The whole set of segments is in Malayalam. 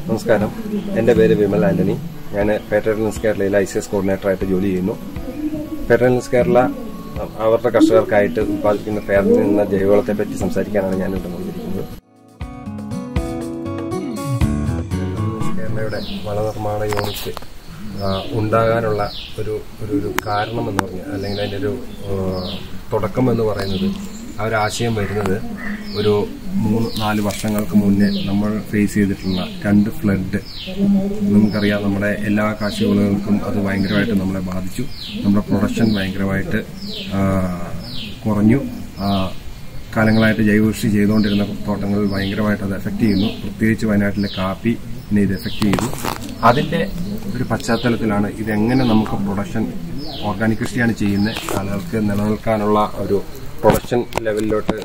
നമസ്കാരം, എൻ്റെ പേര് വിമൽ ആന്റണി. ഞാൻ ഫെഡറൽസ് കേരളയിലെ ICS കോർഡിനേറ്ററായിട്ട് ജോലി ചെയ്യുന്നു. ഫെഡറൽസ് കേരള അവരുടെ കർഷകർക്കായിട്ട് ഉത്പാദിപ്പിക്കുന്ന ഫെയറിൽ നിന്ന് ജൈവവളത്തെ പറ്റി സംസാരിക്കാനാണ് ഞാനിവിടെ വന്നിരിക്കുന്നത്. കേരളയുടെ വളനിർമ്മാണ യൂണിറ്റ് ഉണ്ടാകാനുള്ള ഒരു കാരണം എന്ന് പറഞ്ഞാൽ, അല്ലെങ്കിൽ അതിൻ്റെ ഒരു തുടക്കം എന്ന് പറയുന്നത്, ആ ഒരു ആശയം വരുന്നത് ഒരു 3-4 വർഷങ്ങൾക്ക് മുന്നേ നമ്മൾ ഫേസ് ചെയ്തിട്ടുള്ള 2 ഫ്ലഡ്. നമുക്കറിയാം, നമ്മുടെ എല്ലാ കാർഷികവിളകൾക്കും അത് ഭയങ്കരമായിട്ട് നമ്മളെ ബാധിച്ചു. നമ്മുടെ പ്രൊഡക്ഷൻ ഭയങ്കരമായിട്ട് കുറഞ്ഞു. കാലങ്ങളായിട്ട് ജൈവകൃഷി ചെയ്തുകൊണ്ടിരുന്ന തോട്ടങ്ങളിൽ ഭയങ്കരമായിട്ട് അത് എഫക്റ്റ് ചെയ്യുന്നു. പ്രത്യേകിച്ച് വയനാട്ടിലെ കാപ്പിനെ ഇത് എഫക്റ്റ് ചെയ്തു. അതിന്റെ ഒരു പശ്ചാത്തലത്തിലാണ് ഇതെങ്ങനെ നമുക്ക് പ്രൊഡക്ഷൻ, ഓർഗാനിക് കൃഷിയാണ് ചെയ്യുന്നത്, ആളുകൾക്ക് നിലനിൽക്കാനുള്ള ഒരു പ്രൊഡക്ഷൻ ലെവലിലോട്ട്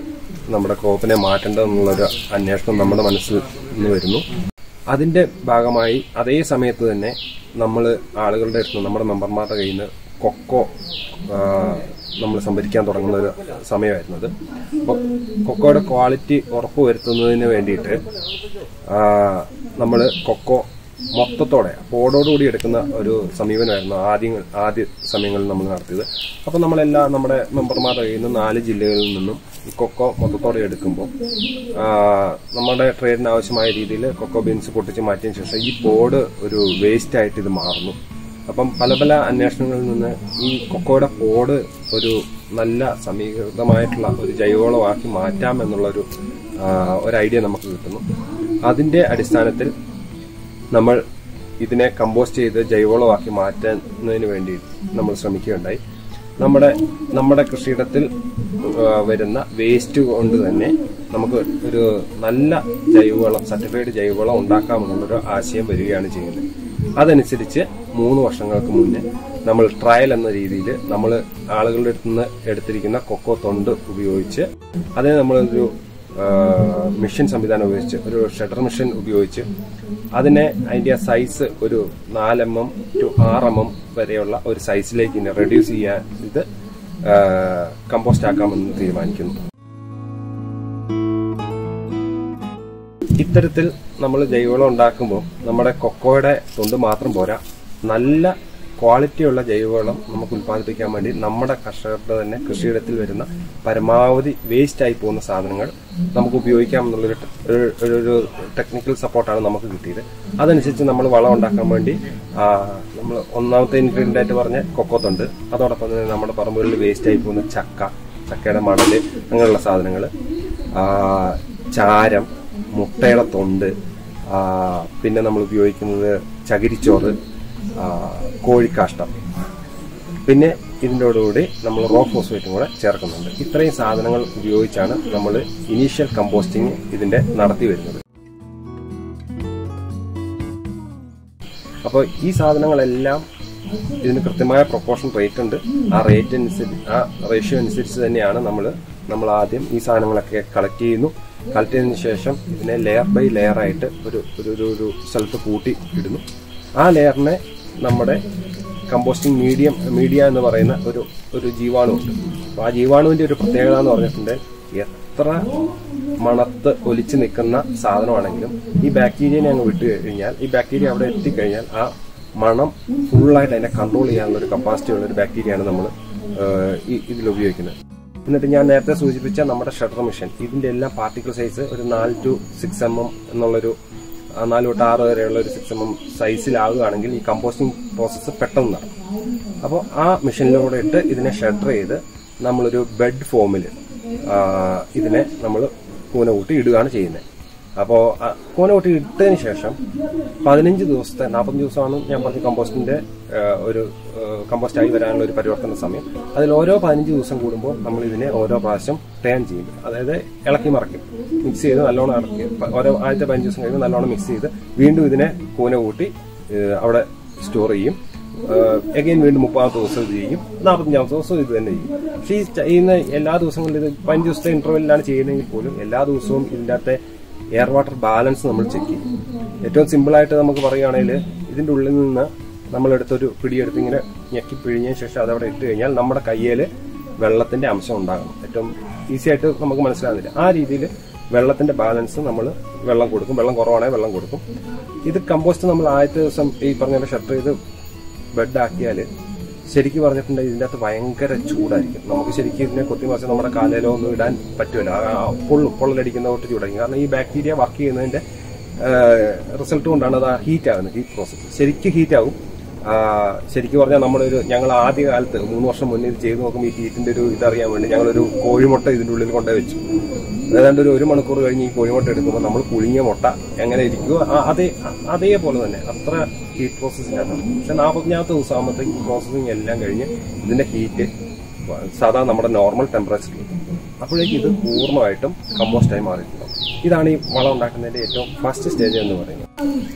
നമ്മുടെ ക്രോപ്പിനെ മാറ്റേണ്ടതെന്നുള്ളൊരു അന്വേഷണം നമ്മുടെ മനസ്സിൽ നിന്ന് വരുന്നു. അതിന്റെ ഭാഗമായി അതേ സമയത്ത് തന്നെ നമ്മൾ ആളുകളുടെ അടുത്ത്, നമ്മുടെ മെമ്പർമാരുടെ കയ്യിൽ നിന്ന് കൊക്കോ നമ്മൾ സംഭരിക്കാൻ തുടങ്ങുന്ന ഒരു സമയമായിരുന്നത്. അപ്പോൾ കൊക്കോയുടെ ക്വാളിറ്റി ഉറപ്പുവരുത്തുന്നതിന് വേണ്ടിയിട്ട് നമ്മൾ കൊക്കോ മൊത്തത്തോടെ പോടോടുകൂടി എടുക്കുന്ന ഒരു സമീപനമായിരുന്നു ആദ്യ സമയങ്ങളിൽ നമ്മൾ നടത്തിയത്. അപ്പോൾ നമ്മളെല്ലാം നമ്മുടെ മെമ്പർമാരുടെ കയ്യിൽ നിന്ന് 4 ജില്ലകളിൽ നിന്നും ഈ കൊക്കോ മൊത്തത്തോടെ എടുക്കുമ്പോൾ നമ്മുടെ ട്രേഡിന് ആവശ്യമായ രീതിയിൽ കൊക്കോ ബീൻസ് പൊട്ടിച്ച് മാറ്റിയതിനു ശേഷം ഈ പോഡ് ഒരു വേസ്റ്റ് ആയിട്ട് ഇത് മാറുന്നു. അപ്പം പല അന്വേഷണങ്ങളിൽ നിന്ന് ഈ കൊക്കോയുടെ പോഡ് ഒരു നല്ല സമീകൃതമായിട്ടുള്ള ഒരു ജൈവവളമാക്കി മാറ്റാം എന്നുള്ളൊരു ഐഡിയ നമുക്ക് കിട്ടുന്നു. അതിന്റെ അടിസ്ഥാനത്തിൽ നമ്മൾ ഇതിനെ കമ്പോസ്റ്റ് ചെയ്ത് ജൈവവളമാക്കി മാറ്റുന്നതിന് വേണ്ടി നമ്മൾ ശ്രമിക്കുകയുണ്ടായി. നമ്മുടെ കൃഷിയിടത്തിൽ വരുന്ന വേസ്റ്റ് കൊണ്ട് തന്നെ നമുക്ക് ഒരു നല്ല ജൈവവളം, സർട്ടിഫൈഡ് ജൈവവളം ഉണ്ടാക്കാമെന്നുള്ളൊരു ആശയം വരികയാണ് ചെയ്യുന്നത്. അതനുസരിച്ച് 3 വർഷങ്ങൾക്ക് മുന്നേ നമ്മൾ ട്രയൽ എന്ന രീതിയിൽ നമ്മൾ ആളുകളുടെ അടുത്ത് നിന്ന് എടുത്തിരിക്കുന്ന കൊക്കോ തൊണ്ട് ഉപയോഗിച്ച് അതിനെ നമ്മളൊരു മെഷീൻ സംവിധാനം ഉപയോഗിച്ച്, ഒരു ഷെഡർ മെഷീൻ ഉപയോഗിച്ച് അതിനെ അതിന്റെ സൈസ് ഒരു 4 mm to 6 mm വരെയുള്ള ഒരു സൈസിലേക്ക് റെഡ്യൂസ് ചെയ്യാൻ ഇത് കമ്പോസ്റ്റ് ആക്കാമെന്ന് തീരുമാനിക്കുന്നു. ഇത്തരത്തിൽ നമ്മൾ ജൈവവളം ഉണ്ടാക്കുമ്പോൾ നമ്മുടെ കൊക്കോയുടെ തൊണ്ട് മാത്രം പോരാ, നല്ല ക്വാളിറ്റിയുള്ള ജൈവവളം നമുക്ക് ഉത്പാദിപ്പിക്കാൻ വേണ്ടി നമ്മുടെ കർഷകരുടെ തന്നെ കൃഷിയിടത്തിൽ വരുന്ന പരമാവധി വേസ്റ്റ് ആയി പോകുന്ന സാധനങ്ങൾ നമുക്ക് ഉപയോഗിക്കാം എന്നുള്ളൊരു ടെക്നിക്കൽ സപ്പോർട്ടാണ് നമുക്ക് കിട്ടിയത്. അതനുസരിച്ച് നമ്മൾ വളം ഉണ്ടാക്കാൻ വേണ്ടി നമ്മൾ ഒന്നാമത്തെ ഇൻഗ്രീഡിയന്റ് ആയിട്ട് പറഞ്ഞ കൊക്കോ തൊണ്ട്, അതോടൊപ്പം തന്നെ നമ്മുടെ പറമ്പുകളിൽ വേസ്റ്റ് ആയി പോകുന്ന ചക്കയുടെ മടല്, അങ്ങനെയുള്ള സാധനങ്ങൾ, ചാരം, മുട്ടയുടെ തൊണ്ട്, പിന്നെ നമ്മൾ ഉപയോഗിക്കുന്നത് ചകിരിച്ചോറ്, കോഴിക്കാഷ്ടം, പിന്നെ ഇതിൻ്റെകൂടി നമ്മൾ റോ ഫോസ്ഫേറ്റും കൂടെ ചേർക്കുന്നുണ്ട്. ഇത്രയും സാധനങ്ങൾ ഉപയോഗിച്ചാണ് നമ്മൾ ഇനീഷ്യൽ കമ്പോസ്റ്റിംഗ് ഇതിന്റെ നടത്തി വരുന്നത്. അപ്പോൾ ഈ സാധനങ്ങളെല്ലാം ഇതിന് കൃത്യമായ പ്രൊപ്പോർഷൻ റേറ്റ് ഉണ്ട്. ആ റേഷ്യോ അനുസരിച്ച് തന്നെയാണ് നമ്മൾ ആദ്യം ഈ സാധനങ്ങളൊക്കെ കളക്ട് ചെയ്യുന്നു. കളക്ട് ചെയ്തതിനു ശേഷം ഇതിനെ ലെയർ ബൈ ലെയർ ആയിട്ട് ഒരു സ്ഥലത്ത് കൂട്ടി ഇടുന്നു. ആ ലെയറിനെ നമ്മുടെ കമ്പോസ്റ്റിംഗ് മീഡിയ എന്ന് പറയുന്ന ഒരു ജീവാണുണ്ട്. അപ്പോൾ ആ ജീവാണുവിന്റെ ഒരു പ്രത്യേകത എന്ന് പറഞ്ഞിട്ടുണ്ടെങ്കിൽ എത്ര മണത്ത് ഒലിച്ചു നിൽക്കുന്ന സാധനമാണെങ്കിലും ഈ ബാക്ടീരിയനെ അങ്ങ് വിട്ടു കഴിഞ്ഞാൽ, ഈ ബാക്ടീരിയ അവിടെ എത്തിക്കഴിഞ്ഞാൽ ആ മണം ഫുള്ളായിട്ട് അതിനെ കൺട്രോൾ ചെയ്യാനുള്ള ഒരു കപ്പാസിറ്റി ഉള്ള ഒരു ബാക്ടീരിയയാണ് നമ്മൾ ഇതിൽ ഉപയോഗിക്കുന്നത്. എന്നിട്ട് ഞാൻ നേരത്തെ സൂചിപ്പിച്ച നമ്മുടെ ഷട്ടർ മെഷീൻ, ഇതിന്റെ എല്ലാം പാർട്ടിക്കിൾ സൈസ് ഒരു 4 to 6 mm എന്നുള്ളൊരു 4 തൊട്ട് 6 വരെയുള്ള ഒരു 6 mm സൈസിലാവുകയാണെങ്കിൽ ഈ കമ്പോസ്റ്റിംഗ് പ്രോസസ്സ് പെട്ടെന്ന് നടക്കും. അപ്പോൾ ആ മെഷീനിലൂടെ ഇട്ട് ഇതിനെ ഷട്ടർ ചെയ്ത് നമ്മളൊരു ബെഡ് ഫോമിൽ ഇതിനെ നമ്മൾ കൂന കൂട്ടി ഇടുകയാണ് ചെയ്യുന്നത്. അപ്പോൾ കൂന കൂട്ടി ഇട്ടതിന് ശേഷം 15 ദിവസത്തെ 45 ദിവസമാണ് ഞാൻ പറഞ്ഞ കമ്പോസ്റ്റിന്റെ ഒരു കമ്പോസ്റ്റായി വരാനുള്ള ഒരു പരിവർത്തന സമയം. അതിൽ ഓരോ 15 ദിവസം കൂടുമ്പോൾ നമ്മൾ ഇതിനെ ഓരോ പ്രാവശ്യം ടേൺ ചെയ്യും, അതായത് ഇളക്കി മറക്കും, മിക്സ് ചെയ്ത് നല്ലോണം ഇറക്കി ഓരോ ആദ്യത്തെ 15 ദിവസം കഴിയുമ്പോൾ നല്ലോണം മിക്സ് ചെയ്ത് വീണ്ടും ഇതിനെ കൂന കൂട്ടി അവിടെ സ്റ്റോർ ചെയ്യും. അഗൈൻ വീണ്ടും 30 ദിവസം ഇത് ചെയ്യും, 45 ദിവസം ഇത് തന്നെ ചെയ്യും. പക്ഷേ ഈ ചെയ്യുന്ന എല്ലാ ദിവസങ്ങളിലും ഇത് 15 ദിവസത്തെ ഇന്റർവെല്ലിലാണ് ചെയ്യുന്നതെങ്കിൽ പോലും എല്ലാ ദിവസവും ഇതിൻ്റെ അകത്തെ എയർ വാട്ടർ ബാലൻസ് നമ്മൾ ചെക്ക് ചെയ്യും. ഏറ്റവും സിമ്പിളായിട്ട് നമുക്ക് പറയുകയാണെങ്കിൽ ഇതിന്റെ ഉള്ളിൽ നിന്ന് നമ്മളെടുത്തൊരു പിടിയെടുത്ത് ഇങ്ങനെ ഞെക്കി പിഴിഞ്ഞതിന് ശേഷം അതവിടെ ഇട്ട് കഴിഞ്ഞാൽ നമ്മുടെ കയ്യിൽ വെള്ളത്തിന്റെ അംശം ഉണ്ടാകണം. ഏറ്റവും ഈസി ആയിട്ട് നമുക്ക് മനസ്സിലാകുന്നില്ല. ആ രീതിയിൽ വെള്ളത്തിന്റെ ബാലൻസ് നമ്മൾ വെള്ളം കൊടുക്കും. വെള്ളം കുറവാണെങ്കിൽ വെള്ളം കൊടുക്കും. ഇത് കമ്പോസ്റ്റ് നമ്മൾ ആദ്യത്തെ ദിവസം ഈ പറഞ്ഞ ഷട്ടർ ചെയ്ത് ബെഡാക്കിയാൽ ശരിക്കും പറഞ്ഞിട്ടുണ്ടെങ്കിൽ ഇതിൻ്റെ അകത്ത് ഭയങ്കര ചൂടായിരിക്കും. നമുക്ക് ശരിക്കും ഇതിനെ കൊത്തിമറിച്ച് നമ്മുടെ കാലയിലോ ഒന്നും ഇടാൻ പറ്റുമല്ലോ. പൊള്ളലടിക്കുന്ന തൊട്ട് ചൂടായിരിക്കും. കാരണം ഈ ബാക്ടീരിയ വർക്ക് ചെയ്യുന്നതിന്റെ റിസൾട്ട് കൊണ്ടാണ് അത് ഹീറ്റ് ആകുന്നത്. ഹീറ്റ് പ്രോസസ്സ് ശരിക്കും ഹീറ്റ് ആകും. ശരിക്കും പറഞ്ഞാൽ ഞങ്ങൾ ആദ്യ കാലത്ത് 3 വർഷം മുന്നേ ഇത് ചെയ്ത് നോക്കുമ്പോൾ ഈ ഹീറ്റിന്റെ ഒരു ഇതറിയാൻ വേണ്ടി ഞങ്ങളൊരു കോഴിമുട്ട ഇതിന്റെ ഉള്ളിൽ കൊണ്ടുപോയി വെച്ചു. ഏതാണ്ട് ഒരു 1 മണിക്കൂർ കഴിഞ്ഞ് ഈ കോഴിമുട്ട എടുക്കുമ്പോൾ നമ്മൾ പുഴുങ്ങിയ മുട്ട എങ്ങനെ ഇരിക്കുമോ അതേപോലെ തന്നെ അത്ര ഹീറ്റ് പ്രോസസ്സിലാണ്. പക്ഷെ 45ാമത്തെ ദിവസം ആകുമ്പോഴത്തേക്ക് പ്രോസസ്സിങ് എല്ലാം കഴിഞ്ഞ് ഇതിന്റെ ഹീറ്റ് സാധാരണ നമ്മുടെ നോർമൽ ടെമ്പറേച്ചറിൽ അപ്പോഴേക്ക് ഇത് പൂർണ്ണമായിട്ടും കമ്പോസ്റ്റായി മാറിയിട്ടുണ്ടാവും. ഇതാണ് ഈ വളം ഉണ്ടാക്കുന്നതിന്റെ ഏറ്റവും ഫസ്റ്റ് സ്റ്റേജ് എന്ന് പറയുന്നത്.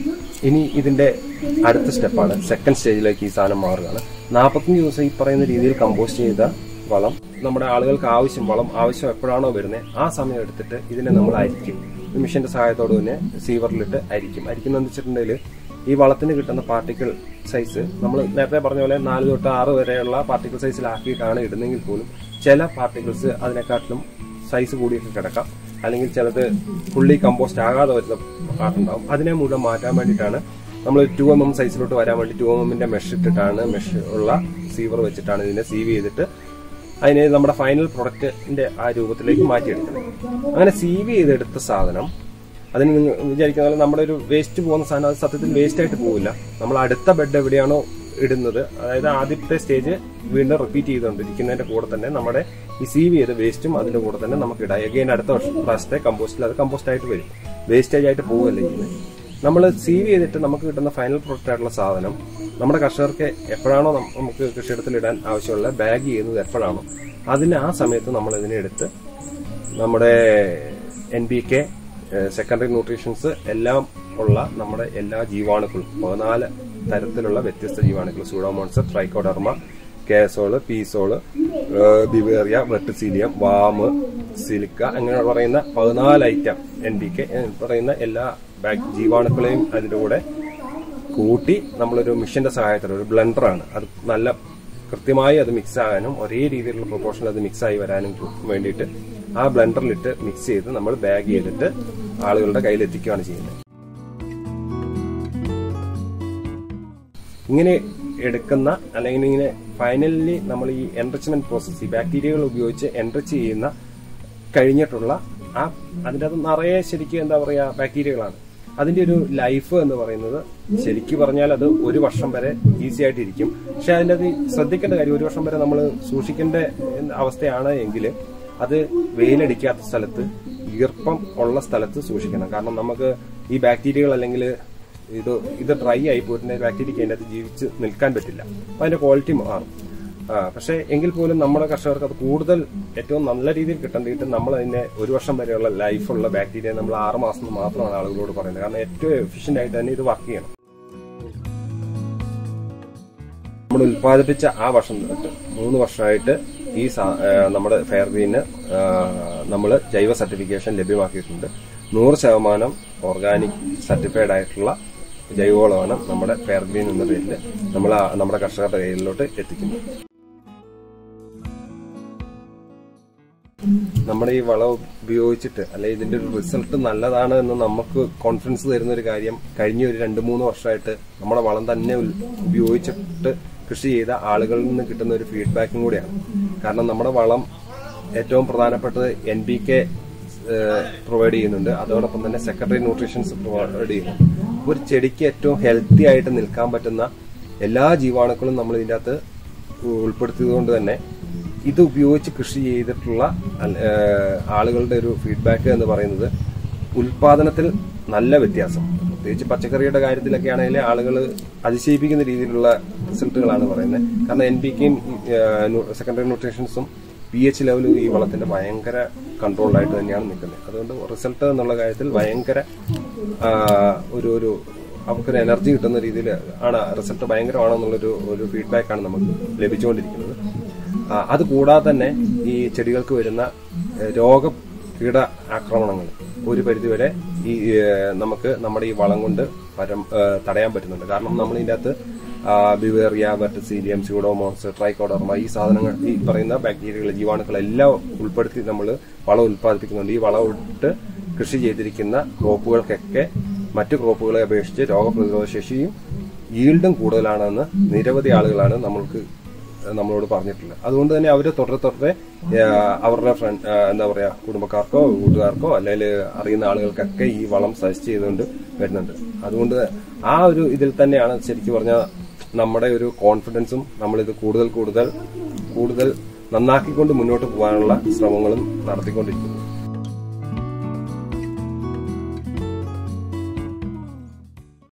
ഇനി ഇതിന്റെ അടുത്ത സ്റ്റെപ്പാണ് സെക്കൻഡ് സ്റ്റേജിലേക്ക് ഈ സാധനം മാറുകയാണ്. 45 ദിവസം ഈ പറയുന്ന രീതിയിൽ കമ്പോസ്റ്റ് ചെയ്ത വളം നമ്മുടെ ആളുകൾക്ക് വളം ആവശ്യം എപ്പോഴാണോ വരുന്നത് ആ സമയം എടുത്തിട്ട് ഇതിനെ നമ്മൾ അരിക്കും. മെഷീന്റെ സഹായത്തോട് തന്നെ സീവറിലിട്ട് അരിക്കുന്നതെന്ന് വെച്ചിട്ടുണ്ടെങ്കിൽ ഈ വളത്തിന് കിട്ടുന്ന പാർട്ടിക്കിൾ സൈസ് നമ്മൾ നേരത്തെ പറഞ്ഞ പോലെ 4 തൊട്ട് 6 വരെയുള്ള പാർട്ടിക്കിൾ സൈസിലാക്കിയിട്ടാണ് ഇടുന്നെങ്കിൽ പോലും ചില പാർട്ടിക്കിൾസ് അതിനെക്കാട്ടിലും സൈസ് കൂടിയൊക്കെ കിടക്കാം. അല്ലെങ്കിൽ ചിലത് ഫുള്ളി കമ്പോസ്റ്റ് ആകാതെ വരുന്ന പാർട്ടുണ്ടാവും. അതിനെ മുഴുവൻ മാറ്റാൻ വേണ്ടിയിട്ടാണ് നമ്മൾ 2 mm സൈസിലോട്ട് വരാൻ വേണ്ടി 2 mm മെഷ് ഇട്ടിട്ടാണ് മെഷ് ഉള്ള സീവർ വെച്ചിട്ടാണ് ഇതിനെ സീവ് ചെയ്തിട്ട് അതിനെ നമ്മുടെ ഫൈനൽ പ്രൊഡക്റ്റിന്റെ ആ രൂപത്തിലേക്ക് മാറ്റിയെടുക്കുന്നത്. അങ്ങനെ സീവ് ചെയ്തെടുത്ത സാധനം അതിന് നിങ്ങൾ വിചാരിക്കുന്ന പോലെ നമ്മുടെ ഒരു വേസ്റ്റ് പോകുന്ന സാധനം അത് സത്യത്തിൽ വേസ്റ്റ് ആയിട്ട് പോകില്ല. നമ്മൾ അടുത്ത ബെഡ് എവിടെയാണോ ഇടുന്നത്, അതായത് ആദ്യത്തെ സ്റ്റേജ് വീണ്ടും റിപ്പീറ്റ് ചെയ്തുകൊണ്ടിരിക്കുന്നതിന്റെ കൂടെ തന്നെ നമ്മുടെ ഈ സീവ് ചെയ്ത വേസ്റ്റും അതിന്റെ കൂടെ തന്നെ നമുക്ക് ഇടാം. എഗെയിൻ അടുത്ത പ്രാവശ്യത്തെ കമ്പോസ്റ്റിൽ അത് കമ്പോസ്റ്റ് ആയിട്ട് വരും. വേസ്റ്റേജ് ആയിട്ട് പോവുകയല്ല ചെയ്യുന്നത്. നമ്മൾ സീവ് ചെയ്തിട്ട് നമുക്ക് കിട്ടുന്ന ഫൈനൽ പ്രൊഡക്റ്റ് ആയിട്ടുള്ള സാധനം നമ്മുടെ കർഷകർക്ക് എപ്പോഴാണോ നമുക്ക് കൃഷിയിടത്തിൽ ഇടാൻ ആവശ്യമുള്ള ബാഗ് ചെയ്യുന്നത് എപ്പോഴാണോ അതിന് ആ സമയത്ത് നമ്മൾ ഇതിനെ എടുത്ത് നമ്മുടെ NPK സെക്കൻഡറി ന്യൂട്രീഷൻസ് എല്ലാം ഉള്ള നമ്മുടെ എല്ലാ ജീവാണുക്കളും 14 തരത്തിലുള്ള വ്യത്യസ്ത ജീവാണുക്കൾ pseudomonas, trichoderma, കേസോള്, പീസോള്, ബിവേറിയ, verticillium, warm, silica അങ്ങനെ പറയുന്ന 14 ഐറ്റം NPK പറയുന്ന എല്ലാ ജീവാണുക്കളെയും അതിന്റെ കൂടെ കൂട്ടി നമ്മളൊരു മെഷീന്റെ സഹായത്തോടെ ഒരു ബ്ലെൻഡറാണ് അത് നല്ല കൃത്യമായി അത് മിക്സ് ആകാനും ഒരേ രീതിയിലുള്ള പ്രൊപ്പോർഷനിൽ അത് മിക്സ് ആയി വരാനും വേണ്ടിയിട്ട് ആ ബ്ലെൻഡറിലിട്ട് മിക്സ് ചെയ്ത് നമ്മൾ ബാഗ് ചെയ്തിട്ട് ആളുകളുടെ കയ്യിൽ എത്തിക്കുകയാണ് ചെയ്യുന്നത്. ഇങ്ങനെ എടുക്കുന്ന അല്ലെങ്കിൽ ഇങ്ങനെ ഫൈനലി നമ്മൾ ഈ എൻറിച്ച്മെന്റ് പ്രോസസ് ഈ ബാക്ടീരിയകൾ ഉപയോഗിച്ച് എൻറിച്ച് ചെയ്യുന്ന കഴിഞ്ഞിട്ടുള്ള അതിൻ്റെ അത് നിറയെ ശരിക്കും എന്താ പറയാ ബാക്ടീരിയകളാണ്. അതിന്റെ ഒരു ലൈഫ് എന്ന് പറയുന്നത് ശരിക്കും പറഞ്ഞാൽ അത് 1 വർഷം വരെ ഈസി ആയിട്ടിരിക്കും. പക്ഷെ അതിൻ്റെ അത് ശ്രദ്ധിക്കേണ്ട കാര്യം 1 വർഷം വരെ നമ്മൾ സൂക്ഷിക്കേണ്ട അവസ്ഥയാണ് എങ്കിൽ അത് വെയിലടിക്കാത്ത സ്ഥലത്ത് ഈർപ്പം ഉള്ള സ്ഥലത്ത് സൂക്ഷിക്കണം. കാരണം നമുക്ക് ഈ ബാക്ടീരിയകൾ അല്ലെങ്കിൽ ഇത് ഡ്രൈ ആയി പോയിട്ടുണ്ടെങ്കിൽ ബാക്ടീരിയക്ക് അതിൻ്റെ അകത്ത് ജീവിച്ച് നിൽക്കാൻ പറ്റില്ല. അപ്പൊ അതിന്റെ ക്വാളിറ്റി മാറും. പക്ഷെ എങ്കിൽ പോലും നമ്മുടെ കർഷകർക്ക് അത് കൂടുതൽ ഏറ്റവും നല്ല രീതിയിൽ കിട്ടേണ്ടിയിട്ട് നമ്മൾ അതിന്റെ 1 വർഷം വരെയുള്ള ലൈഫുള്ള ബാക്ടീരിയ നമ്മൾ 6 മാസം മാത്രമാണ് ആളുകളോട് പറയുന്നത്. കാരണം ഏറ്റവും എഫിഷ്യന്റ് ആയിട്ട് തന്നെ ഇത് വർക്ക് ചെയ്യണം. നമ്മൾ ഉൽപ്പാദിപ്പിച്ച ആ വർഷം തൊട്ട് 3 വർഷമായിട്ട് ഈ നമ്മുടെ ഫെയർഗ്രീന് നമ്മൾ ജൈവ സർട്ടിഫിക്കേഷൻ ലഭ്യമാക്കിയിട്ടുണ്ട്. 100% ഓർഗാനിക് സർട്ടിഫൈഡ് ആയിട്ടുള്ള ജൈവവളമാണ് നമ്മുടെ ഫെയർഗ്രീൻ എന്ന പേരിൽ നമ്മൾ നമ്മുടെ കർഷകരുടെ കയ്യിലോട്ട് എത്തിക്കുന്നത്. നമ്മുടെ ഈ വളം ഉപയോഗിച്ചിട്ട് അല്ലെ ഇതിന്റെ ഒരു റിസൾട്ട് നല്ലതാണ് എന്ന് നമുക്ക് കോൺഫിഡൻസ് തരുന്ന ഒരു കാര്യം കഴിഞ്ഞ ഒരു 2-3 വർഷമായിട്ട് നമ്മുടെ വളം തന്നെ ഉപയോഗിച്ചിട്ട് കൃഷി ചെയ്ത ആളുകളിൽ നിന്ന് കിട്ടുന്ന ഒരു ഫീഡ്ബാക്കും കൂടിയാണ്. കാരണം നമ്മുടെ വളം ഏറ്റവും പ്രധാനപ്പെട്ടത് NPK പ്രൊവൈഡ് ചെയ്യുന്നുണ്ട്. അതോടൊപ്പം തന്നെ സെക്കൻഡറി ന്യൂട്രീഷൻസ് പ്രൊവൈഡ് ചെയ്യുന്നു. ഒരു ചെടിക്ക് ഏറ്റവും ഹെൽത്തി ആയിട്ട് നിൽക്കാൻ പറ്റുന്ന എല്ലാ ജീവാണുക്കളും നമ്മൾ ഇതിൻ്റെ അകത്ത് ഉൾപ്പെടുത്തിയതുകൊണ്ട് തന്നെ ഇത് ഉപയോഗിച്ച് കൃഷി ചെയ്തിട്ടുള്ള ആളുകളുടെ ഒരു ഫീഡ്ബാക്ക് എന്ന് പറയുന്നത് ഉൽപാദനത്തിൽ നല്ല വ്യത്യാസം. പ്രത്യേകിച്ച് പച്ചക്കറിയുടെ കാര്യത്തിലൊക്കെ ആണെങ്കിൽ ആളുകൾ അതിശയിപ്പിക്കുന്ന രീതിയിലുള്ള റിസൾട്ടുകളാണ് പറയുന്നത്. കാരണം NPKയും സെക്കൻഡറി ന്യൂട്രീഷൻസും pH ലെവലും ഈ വളത്തിന്റെ ഭയങ്കര കൺട്രോൾഡായിട്ട് തന്നെയാണ് നിൽക്കുന്നത്. അതുകൊണ്ട് റിസൾട്ട് എന്നുള്ള കാര്യത്തിൽ ഭയങ്കര ഒരു നമുക്കൊരു എനർജി കിട്ടുന്ന രീതിയിൽ ആണ് റിസൾട്ട് ഭയങ്കരമാണെന്നുള്ളൊരു ഫീഡ്ബാക്കാണ് നമുക്ക് ലഭിച്ചുകൊണ്ടിരിക്കുന്നത്. അതുകൂടാതെ തന്നെ ഈ ചെടികൾക്ക് വരുന്ന കീട ആക്രമണങ്ങൾ ഒരു പരിധിവരെ ഈ നമുക്ക് നമ്മുടെ ഈ വളം കൊണ്ട് തടയാൻ പറ്റുന്നുണ്ട്. കാരണം നമ്മൾ ഇതിൻ്റെ അകത്ത് ബിവേറിയ, വെർട്ടിസീലിയം, സ്യൂഡോമോൺസ്, ട്രൈക്കോഡർമ ഈ സാധനങ്ങൾ ഈ പറയുന്ന ബാക്ടീരിയകൾ ജീവാണുക്കളെല്ലാം ഉൾപ്പെടുത്തി നമ്മൾ വളം ഉൽപ്പാദിപ്പിക്കുന്നുണ്ട്. ഈ വളം ഇട്ട് കൃഷി ചെയ്തിരിക്കുന്ന ക്രോപ്പുകൾക്കൊക്കെ മറ്റു ക്രോപ്പുകളെ അപേക്ഷിച്ച് രോഗപ്രതിരോധ ശേഷിയും ഈൽഡും കൂടുതലാണെന്ന് നിരവധി ആളുകളാണ് നമ്മളോട് പറഞ്ഞിട്ടുള്ളത്. അതുകൊണ്ട് തന്നെ അവര് തുടരെ അവരുടെ എന്താ പറയാ കുടുംബക്കാർക്കോ കൂട്ടുകാർക്കോ അല്ലെങ്കിൽ അറിയുന്ന ആളുകൾക്കൊക്കെ ഈ വളം സജസ്റ്റ് ചെയ്തുകൊണ്ട് വരുന്നുണ്ട്. അതുകൊണ്ട് ആ ഒരു ഇതിൽ തന്നെയാണ് ശരിക്കും പറഞ്ഞാൽ നമ്മുടെ ഒരു കോൺഫിഡൻസും നമ്മളിത് കൂടുതൽ നന്നാക്കിക്കൊണ്ട് മുന്നോട്ട് പോകാനുള്ള ശ്രമങ്ങളും നടത്തിക്കൊണ്ടിരിക്കുന്നത്.